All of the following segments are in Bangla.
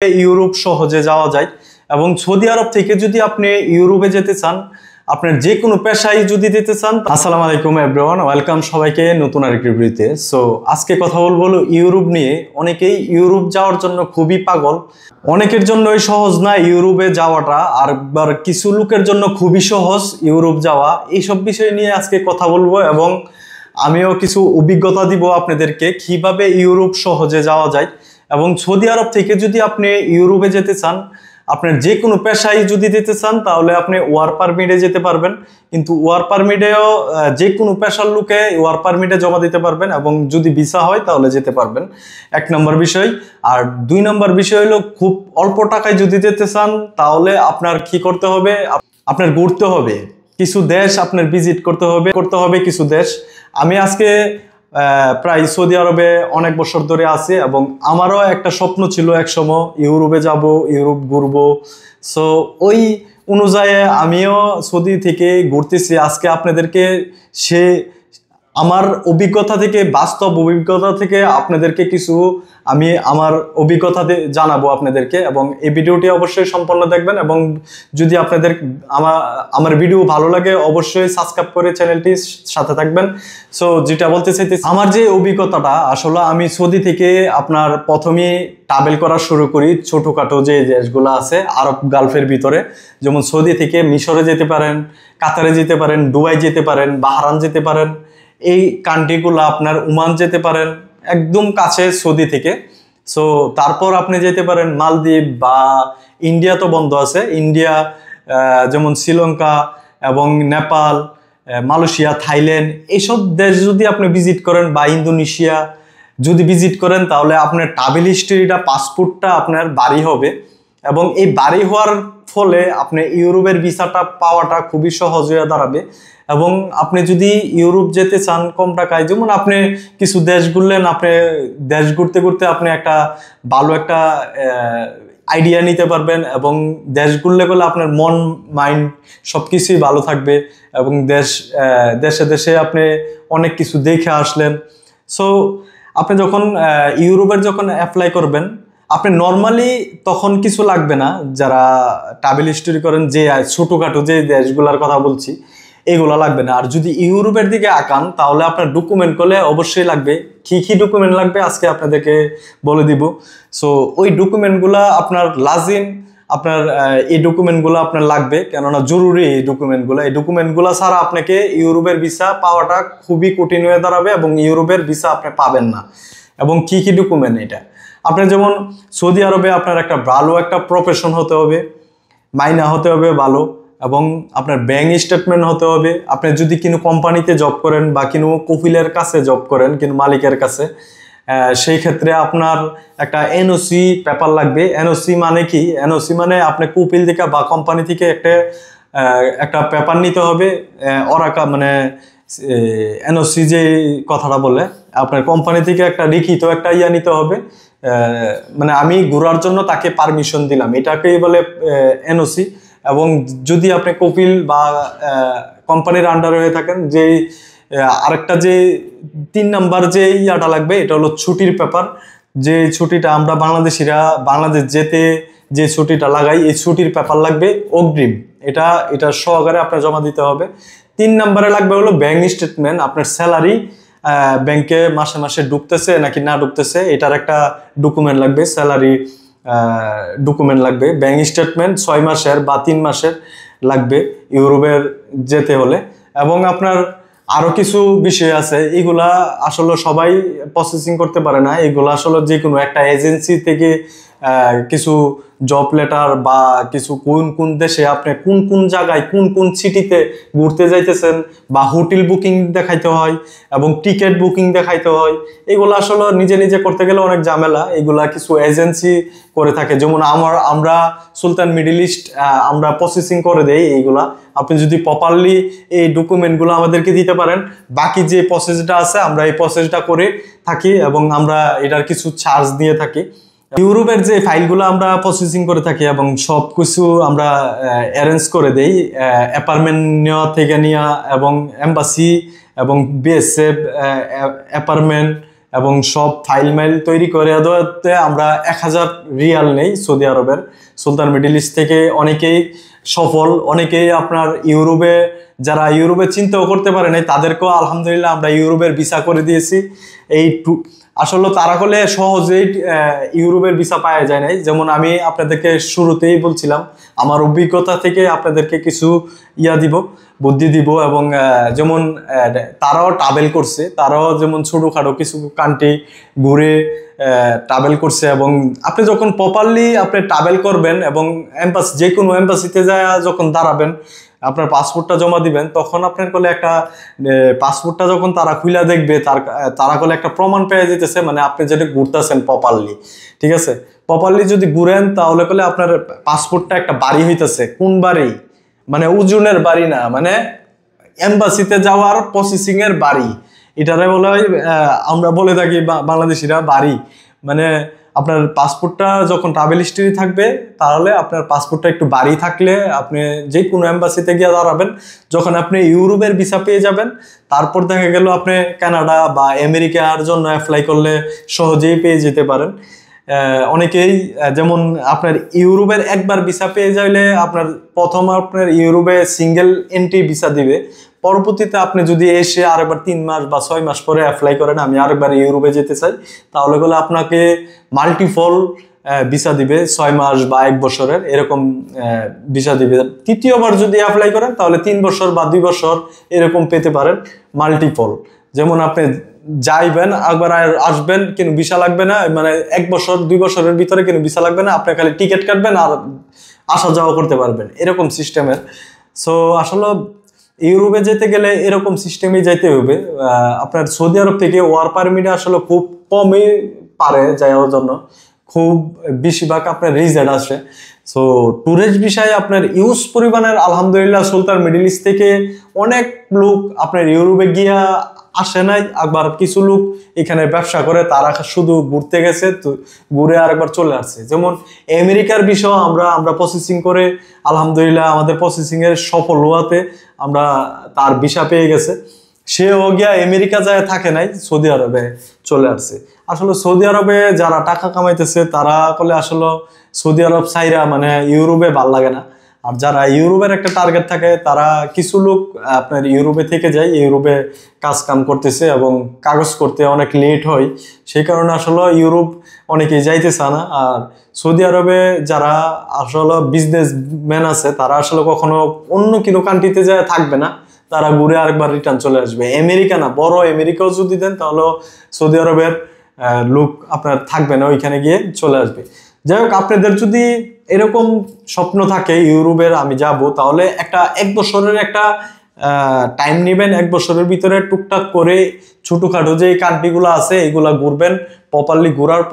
ইউরোপ সহজে যাওয়া যায় এবং সৌদি আরব থেকে যদি আপনি ইউরোপে যেতে চান, আপনার যে কোনো পেশায় যদি যেতে চান। আসসালামু আলাইকুম এভরিওয়ান, ওয়েলকাম সবাইকে নতুন আরেকটি ভিডিওতে। সো আজকে কথা বলবো ইউরোপ নিয়ে। অনেকেই ইউরোপ যাওয়ার জন্য খুবই পাগল, অনেকের জন্যই সহজ না ইউরোপে যাওয়াটা, আর কিছু লোকের জন্য খুবই সহজ ইউরোপ যাওয়া। এইসব বিষয় নিয়ে আজকে কথা বলবো এবং আমিও কিছু অভিজ্ঞতা দিব আপনাদেরকে কিভাবে ইউরোপ সহজে যাওয়া যায়। এবং সৌদি আরব থেকে যদি আপনি ইউরোপে যেতে চান, আপনার যে কোনো পেশায় যদি যেতে চান তাহলে আপনি ওয়ার্ক পারমিটে যেতে পারবেন। কিন্তু ওয়ার্ক পারমিটেও যে কোনো পেশার লোকে ওয়ার্ক পারমিটে জমা দিতে পারবেন এবং যদি ভিসা হয় তাহলে যেতে পারবেন, 1 নম্বর বিষয়। আর 2 নম্বর বিষয় হলো খুব অল্প টাকায় যদি যেতে চান তাহলে আপনার কি করতে হবে, আপনার ঘুরতে হবে কিছু দেশ, আপনার ভিজিট করতে হবে কিছু দেশ। আমি আজকে প্রায় সৌদি আরবে অনেক বছর ধরে আছি এবং আমারও একটা স্বপ্ন ছিল একসময় ইউরোপে যাব, ইউরোপ ঘুরবো। সো ওই অনুযায়ী আমিও সৌদি থেকে ঘুরতেছি। আজকে আপনাদেরকে আমার অভিজ্ঞতা থেকে, বাস্তব অভিজ্ঞতা থেকে আপনাদেরকে কিছু আমি আমার অভিজ্ঞতা জানাবো আপনাদেরকে। এবং এই ভিডিওটি অবশ্যই সম্পূর্ণ দেখবেন এবং যদি আপনাদের আমার ভিডিও ভালো লাগে অবশ্যই সাবস্ক্রাইব করে চ্যানেলটির সাথে থাকবেন। সো যেটা বলতে চাইতেছি, আমার যে অভিজ্ঞতাটা, আসলে আমি সৌদি থেকে আপনার প্রথমে ট্রাভেল করা শুরু করি ছোটোখাটো যে দেশগুলো আছে আরব গালফের ভিতরে। যেমন সৌদি থেকে মিশরে যেতে পারেন, কাতারে যেতে পারেন, দুবাই যেতে পারেন, বাহরান যেতে পারেন, এই কান্ট্রিগুলো আপনার ওমান যেতে পারেন, একদম কাছে সৌদি থেকে। সো তারপর আপনি যেতে পারেন মালদ্বীপ বা ইন্ডিয়া, তো বন্ধ আছে ইন্ডিয়া, যেমন শ্রীলঙ্কা এবং নেপাল, মালয়েশিয়া, থাইল্যান্ড, এইসব দেশ যদি আপনি ভিজিট করেন বা ইন্দোনেশিয়া যদি ভিজিট করেন তাহলে আপনার ট্রাভেল হিস্ট্রিটা, পাসপোর্টটা আপনার বাড়ি হবে এবং এই বাড়ি হওয়ার ফলে আপনি ইউরোপের ভিসাটা পাওয়াটা খুবই সহজ হয়ে দাঁড়াবে। এবং আপনি যদি ইউরোপ যেতে চান কম টাকায়, যেমন আপনি কিছু দেশ ঘুরলেন, আপনি দেশ ঘুরতে ঘুরতে আপনি একটা ভালো একটা আইডিয়া নিতে পারবেন এবং দেশ ঘুরলে গেলে আপনার মন মাইন্ড সব কিছুই ভালো থাকবে এবং দেশে দেশে আপনি অনেক কিছু দেখে আসলেন। সো আপনি যখন ইউরোপের যখন অ্যাপ্লাই করবেন, আপনি নর্মালি তখন কিছু লাগবে না। যারা ট্রাভেল হিস্ট্রি করেন, যে ছোটোখাটো যে দেশগুলোর কথা বলছি, এগুলো লাগবে না। আর যদি ইউরোপের দিকে আঁকান তাহলে আপনার ডকুমেন্ট করলে অবশ্যই লাগবে। কি ডকুমেন্ট লাগবে আজকে আপনাদেরকে বলে দিব। সো ওই ডকুমেন্টগুলো আপনার লাজিম, আপনার এই ডকুমেন্টগুলো আপনার লাগবে, কেননা জরুরি এই ডকুমেন্টগুলো ছাড়া আপনাকে ইউরোপের ভিসা পাওয়াটা খুবই কঠিন হয়ে দাঁড়াবে এবং ইউরোপের ভিসা আপনি পাবেন না। এবং কি ডকুমেন্ট, এটা আপনার যেমন সৌদি আরবে আপনার একটা ভালো একটা প্রফেশন হতে হবে, মাইনা হতে হবে ভালো, এবং আপনার ব্যাংক স্টেটমেন্ট হতে হবে। আপনি যদি কোনো কোম্পানিতে জব করেন বা কোনো কফিলের কাছে জব করেন, কোনো মালিকের কাছে, সেই ক্ষেত্রে আপনার একটা এনওসি পেপার লাগবে। এনওসি মানে কি? এনওসি মানে আপনি কফিল থেকে বা কোম্পানি থেকে একটা পেপার নিতে হবে। ওরা মানে এনওসি যে কথাটা বলে, আপনার কোম্পানি থেকে একটা লিখিত একটা নিতে হবে, মানে আমি ঘোরার জন্য তাকে পারমিশন দিলাম, এটাকেই বলে এনওসি। এবং যদি আপনি কপিল বা কোম্পানির আন্ডারে হয়ে থাকেন, যে আরেকটা যে 3 নাম্বার যে ইয়াটা লাগবে, এটা হলো ছুটির পেপার। যে ছুটিটা আমরা বাংলাদেশিরা বাংলাদেশ যেতে যে ছুটিটা লাগাই, এই ছুটির পেপার লাগবে অগ্রিম, এটা সহকারে আপনার জমা দিতে হবে। 3 নাম্বারে লাগবে হলো ব্যাংক স্টেটমেন্ট, আপনার স্যালারি ব্যাংকে মাসে মাসে ঢুকতেছে নাকি না ঢুকতেছে, এটার একটা ডকুমেন্ট লাগবে। স্যালারি ডকুমেন্ট লাগবে, ব্যাংক স্টেটমেন্ট 6 মাসের বা 3 মাসের লাগবে ইউরোপের যেতে হলে। এবং আপনার আরো কিছু বিষয় আছে, এগুলা আসলে সবাই প্রসেসিং করতে পারে না। এগুলো আসলে যে কোনো একটা এজেন্সি থেকে কিছু জব লেটার বা কিছু কোন দেশে আপনি কোন জায়গায় কোন সিটিতে ঘুরতে যাইতেছেন বা হোটেল বুকিং দেখাইতে হয় এবং টিকিট বুকিং দেখাইতে হয়। এগুলো আসলে নিজে নিজে করতে গেলে অনেক ঝামেলা, এগুলা কিছু এজেন্সি করে থাকে। যেমন আমরা সুলতান মিডল ইস্ট আমরা প্রসেসিং করে দেই এইগুলা। আপনি যদি প্রপারলি এই ডকুমেন্টগুলো আমাদেরকে দিতে পারেন, বাকি যে প্রসেসটা আছে আমরা এই প্রসেসটা করে থাকি এবং আমরা এটার কিছু চার্জ দিয়ে থাকি। ইউরোপের যে ফাইলগুলো আমরা প্রসেসিং করে থাকি এবং সব কিছু আমরা অ্যারেঞ্জ করে দেই, অ্যাপার্টমেন্ট নেওয়া থেকে নিয়ে এবং এম্বাসি এবং বিএসএফ অ্যাপার্টমেন্ট এবং সব ফাইল মাইল তৈরি করে দেওয়াতে আমরা 1000 রিয়াল নেই সৌদি আরবের। সুলতান মিডল ইস্ট থেকে অনেকেই সফল, অনেকেই আপনার ইউরোপে, যারা ইউরোপে চিন্তাও করতে পারে নাই তাদেরকেও আলহামদুলিল্লাহ আমরা ইউরোপের ভিসা করে দিয়েছি। আসলে তারা করলে সহজেই ইউরোপের ভিসা পাওয়া যায় নাই। যেমন আমি আপনাদেরকে শুরুতেই বলছিলাম, আমার অভিজ্ঞতা থেকে আপনাদেরকে কিছু দিব, বুদ্ধি দিব। এবং যেমন তারাও ট্রাভেল করছে, তারাও যেমন ছোটোখাটো কিছু কান্ট্রি ঘুরে ট্রাভেল করছে। এবং আপনি যখন প্রপারলি আপনি ট্রাভেল করবেন এবং এম্বাসি, যে কোনো এম্বাসিতে যায় যখন দাঁড়াবেন, আপনার পাসপোর্টটা জমা দিবেন, তখন আপনার কোলে একটা পাসপোর্টটা যখন তারা খুলে দেখবে, তারা কোলে একটা প্রমাণ পেয়ে যেতেছে, মানে আপনি যেটা ঘুরতেছেন প্রপারলি, ঠিক আছে। প্রপারলি যদি ঘুরেন তাহলে কোলে আপনার পাসপোর্টটা একটা বাড়ি হইতেছে। কোন বাড়ি? মানে ওজনের বাড়ি না, মানে এম্বাসিতে যাওয়ার প্রসেসিং এর বাড়ি, এটারে বলে আমরা বলে থাকি বাংলাদেশিরা বাড়ি। মানে আপনার পাসপোর্টটা যখন ট্রাভেল হিস্ট্রি থাকবে, তাহলে আপনার পাসপোর্টটা একটু বাড়ি থাকলে আপনি যে কোনো এম্বাসিতে গিয়ে দাঁড়াবেন। যখন আপনি ইউরোপের ভিসা পেয়ে যাবেন, তারপর দেখা গেল আপনি কানাডা বা আমেরিকার জন্য অ্যাপ্লাই করলে সহজেই পেয়ে যেতে পারেন। অনেকেই যেমন আপনার ইউরোপের একবার ভিসা পেয়ে যাইলে আপনার প্রথম আপনার ইউরোপে সিঙ্গেল এন্ট্রি ভিসা দিবে। পরবর্তীতে আপনি যদি এসে আরেকবার 3 মাস বা 6 মাস পরে অ্যাপ্লাই করেন, আমি আরেকবার ইউরোপে যেতে চাই, তাহলে বলে আপনাকে মাল্টিপল ভিসা দিবে, 6 মাস বা 1 বছরের এরকম ভিসা দিবে। তৃতীয়বার যদি অ্যাপ্লাই করেন তাহলে 3 বছর বা 2 বছর এরকম পেতে পারেন মাল্টিপল। যেমন আপনি যাইবেন একবার আসবেন, কিন্তু ভিসা লাগবে না, মানে 1 বছর 2 বছরের ভিতরে কিন্তু ভিসা লাগবে না, আপনি খালি টিকিট কাটবেন আর আসা যাওয়া করতে পারবেন, এরকম সিস্টেমের। সো আসলে ইউরোপে যেতে গেলে এরকম সিস্টেমে যাইতে হবে। আপনার সৌদি আরব থেকে ওয়ার পারমিট আসলে খুব কমই পারে যাওয়ার জন্য, খুব বেশিরভাগ আপনার রিজেট আসে। সো ট্যুরিস্ট বিষয়ে আপনার ইউজ পরিমাণের আলহামদুলিল্লাহ সুলতান মিডল ইস্ট থেকে অনেক লোক আপনার ইউরোপে গিয়া আসে নাই। আবার কিছু লোক এখানে ব্যবসা করে, তারা শুধু ঘুরতে গেছে, তো ঘুরে আরেকবার চলে আসছে। যেমন আমেরিকার বিষয় আমরা প্রসেসিং করে আলহামদুলিল্লাহ আমাদের প্রসেসিং এর সফল হওয়াতে আমরা তার ভিসা পেয়ে গেছে। সেও গিয়া আমেরিকা যায় থাকে নাই, সৌদি আরবে চলে আসছে। আসলে সৌদি আরবে যারা টাকা কামাইতেছে তারা করলে আসলে সৌদি আরব চাইরা মানে ইউরোপে ভাল লাগে না। আর যারা ইউরোপের একটা টার্গেট থাকে, তারা কিছু লোক আপনার ইউরোপে থেকে যায়, ইউরোপে কাজ কাম করতেছে এবং কাগজ করতে অনেক লেট হয়, সেই কারণে আসলে ইউরোপ অনেকেই যাইতে চায় না। আর সৌদি আরবে যারা আসলে বিজনেসম্যান আছে, তারা আসলে কখনো অন্য কোনো কান্ট্রিতে যায় থাকবে না, তারা ঘুরে আরেকবার রিটার্ন চলে আসবে। আমেরিকা না, বড় আমেরিকাও যদি দেন তাহলে সৌদি আরবের লোক আপনার থাকবে না, ওইখানে গিয়ে চলে আসবে। যাই হোক, আপনাদের যদি এরকম স্বপ্ন থাকে ইউরোপের আমি যাব, তাহলে একটা 1 বছরের একটা টাইম নেবেন। 1 বছরের ভিতরে টুকটাক করে ছোটখাটো যে কান্ট্রিগুলো আছে এগুলা ঘুরবেন। প্রপারলি ঘোরার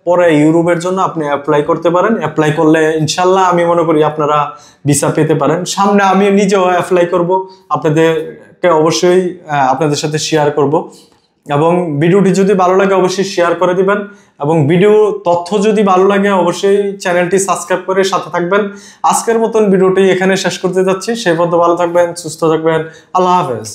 পরে ইউরোপের জন্য আপনি অ্যাপ্লাই করতে পারেন। অ্যাপ্লাই করলে ইনশাল্লাহ আমি মনে করি আপনারা ভিসা পেতে পারেন। সামনে আমি নিজেও অ্যাপ্লাই করব, আপনাদেরকে অবশ্যই আপনাদের সাথে শেয়ার করব। এবং ভিডিওটি যদি ভালো লাগে অবশ্যই শেয়ার করে দিবেন, এবং ভিডিও তথ্য যদি ভালো লাগে অবশ্যই চ্যানেলটি সাবস্ক্রাইব করে সাথে থাকবেন। আজকের মতন ভিডিওটি এখানে শেষ করতে যাচ্ছি। সেই পর্যন্ত ভালো থাকবেন, সুস্থ থাকবেন। আল্লাহ হাফেজ।